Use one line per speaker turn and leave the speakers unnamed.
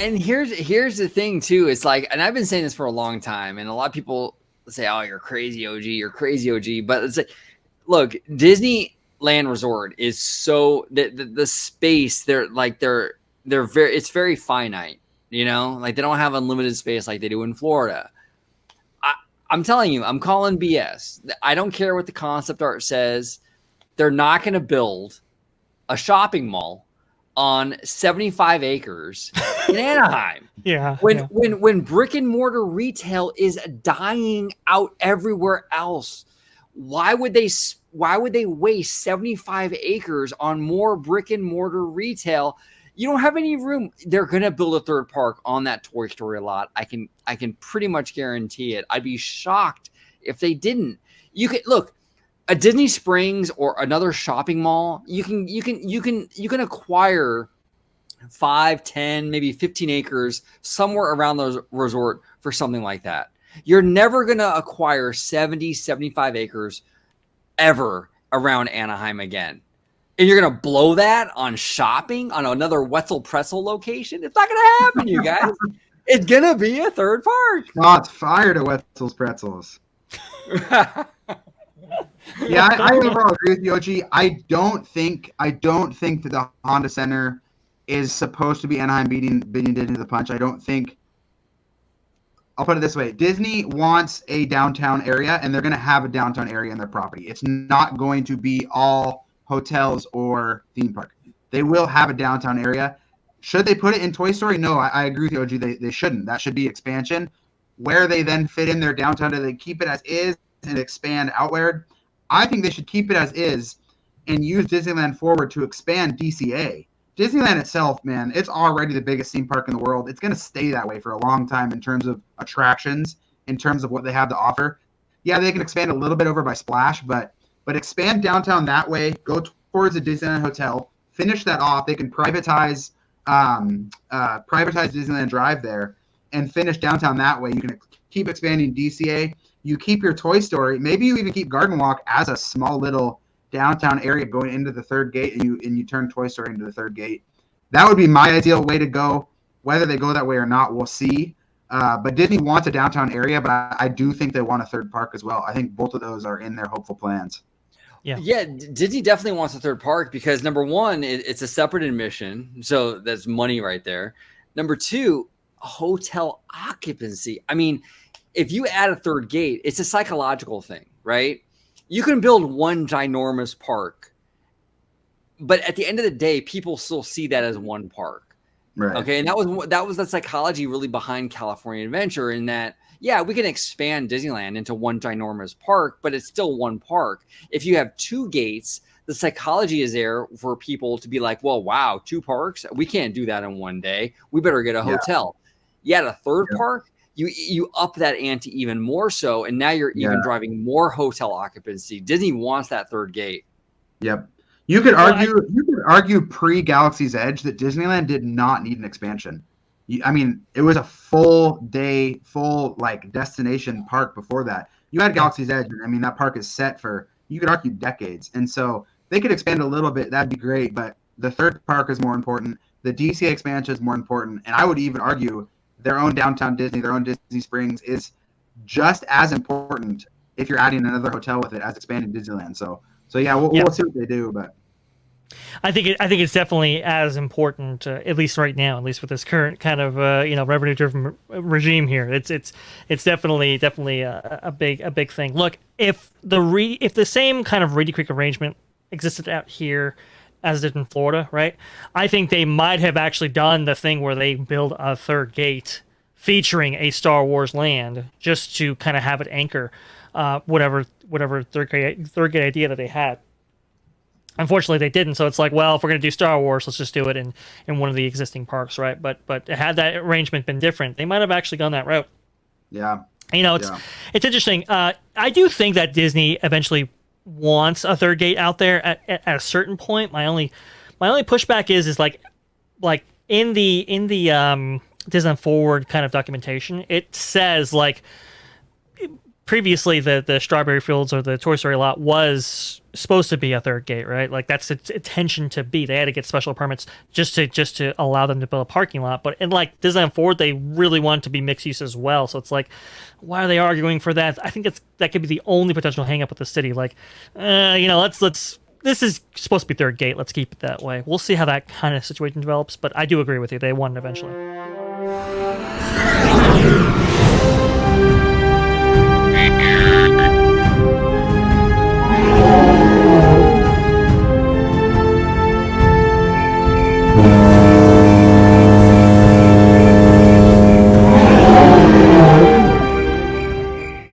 And here's the thing too. It's like, and I've been saying this for a long time, and a lot of people say, "Oh, you're crazy, OG. You're crazy, OG." But it's like, look, Disneyland Resort is so the space. They're very. It's very finite. You know, like they don't have unlimited space like they do in Florida. I'm telling you, I'm calling BS. I don't care what the concept art says. They're not going to build a shopping mall on 75 acres in Anaheim. When brick and mortar retail is dying out everywhere else, why would they waste 75 acres on more brick and mortar retail? You don't have any room. They're going to build a third park on that Toy Story lot. I can pretty much guarantee it. I'd be shocked if they didn't. You could look, a Disney Springs or another shopping mall, you can acquire 5, 10, maybe 15 acres somewhere around the resort for something like that. You're never going to acquire 70, 75 acres ever around Anaheim again. And you're going to blow that on shopping on another Wetzel Pretzel location? It's not going to happen, you guys. It's going to be a third park.
Shots fired at Wetzel's Pretzels. Yeah, I overall agree with you, OG. I don't think that the Honda Center is supposed to be Anaheim beating Disney to the punch. I don't think. I'll put it this way: Disney wants a downtown area, and they're going to have a downtown area in their property. It's not going to be all hotels or theme park. They will have a downtown area. Should they put it in Toy Story? No, I agree with you, OG. They shouldn't. That should be expansion. Where they then fit in their downtown, do they keep it as is and expand outward? I think they should keep it as is and use Disneyland Forward to expand DCA. Disneyland itself, man, it's already the biggest theme park in the world. It's going to stay that way for a long time in terms of attractions, in terms of what they have to offer. Yeah, they can expand a little bit over by Splash, but expand downtown that way, go towards the Disneyland Hotel, finish that off. They can privatize Disneyland Drive there and finish downtown that way. You can keep expanding DCA. You keep your Toy Story. Maybe you even keep Garden Walk as a small little downtown area going into the third gate, and you turn Toy Story into the third gate. That would be my ideal way to go. Whether they go that way or not, we'll see. But Disney wants a downtown area, but I do think they want a third park as well. I think both of those are in their hopeful plans.
Yeah, Disney definitely wants a third park because number one, it's a separate admission, so that's money right there. Number two, hotel occupancy. I mean, if you add a third gate, it's a psychological thing, right? You can build one ginormous park, but at the end of the day, people still see that as one park.
Right.
Okay, and that was the psychology really behind California Adventure, in that, yeah, we can expand Disneyland into one ginormous park, but it's still one park. If you have two gates, the psychology is there for people to be like, well, wow, 2 parks? We can't do that in one day. We better get a hotel. Yeah, the third park, you up that ante even more so, and now you're even driving more hotel occupancy. Disney wants that third gate.
Yep. You could argue pre-Galaxy's Edge that Disneyland did not need an expansion. I mean, it was a full destination park before that. You had Galaxy's Edge, and I mean, that park is set for, you could argue, decades. And so they could expand a little bit. That'd be great. But the third park is more important. The DCA expansion is more important. And I would even argue their own downtown Disney, their own Disney Springs is just as important if you're adding another hotel with it as expanding Disneyland. So yeah, we'll see what they do. But
I think it's definitely as important, at least right now, at least with this current kind of revenue-driven regime here. It's definitely a big thing. Look, if the same kind of Reedy Creek arrangement existed out here as it did in Florida, right? I think they might have actually done the thing where they build a third gate featuring a Star Wars land just to kind of have it anchor whatever third gate idea that they had. Unfortunately, they didn't. So it's like, well, if we're going to do Star Wars, let's just do it in one of the existing parks, right? But had that arrangement been different, they might have actually gone that route.
Yeah.
It's interesting. I do think that Disney eventually wants a third gate out there at a certain point. My only pushback is like in the Disneyland Forward kind of documentation, it says like previously the Strawberry Fields or the Toy Story lot was supposed to be a third gate, right? Like that's its intention to be. They had to get special permits just to allow them to build a parking lot. But in like Disneyland Forward, they really want it to be mixed use as well. So it's like, why are they arguing for that? I think that could be the only potential hang up with the city. Like, let's this is supposed to be third gate. Let's keep it that way. We'll see how that kind of situation develops. But I do agree with you. They won eventually.